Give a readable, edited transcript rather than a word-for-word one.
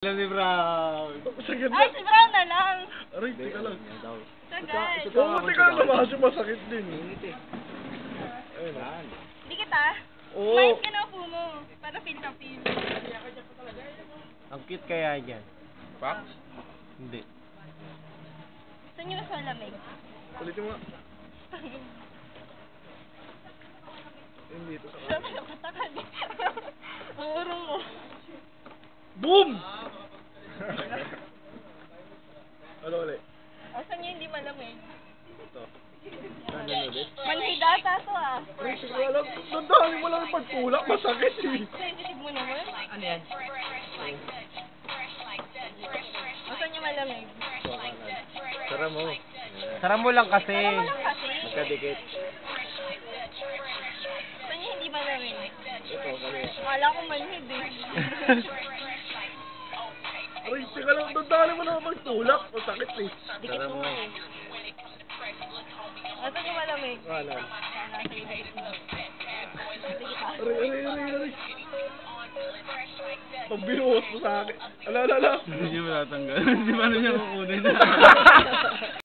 Alam ni Brown. Ay, si Brown na lang. Aray, teka lang. Sagad. Oo, teka lang naman kasi masakit din. Ayun na. Hindi kita. Oo. Mais ka na upo mo. Para feel ka feel. Ang cute kaya dyan. Fox? Hindi. Saan nyo mas malamig? Ulitin mo nga. Hindi ito sa Sabi na katakal eh. Ang urong mo. Boom! Ano ulit? O, saan nyo hindi malamig? Ito. Ano ulit? Manhidata to ah. Aray, sige lang. Nandami mo lang yung pagtulak. Masakit eh. Sensitive mo naman. Ano yan? O, saan nyo malamig? Sara mo. Sara mo lang kasi. Saan mo lang kasi? Magkadikit. Saan nyo hindi malamig? Ito, kaliwa. Akala ko manhid eh. Aray, teka lang. Nandami mo lang yung pagtulak. Masakit eh. Dikit mo nga eh. O, saan nyo malamig? Wala. Nasa ibig mo. Dikit ah. Aray. Pag binuhos mo sa akin. Ala. Hindi niya matatanggal. Hindi paano niya kukunin.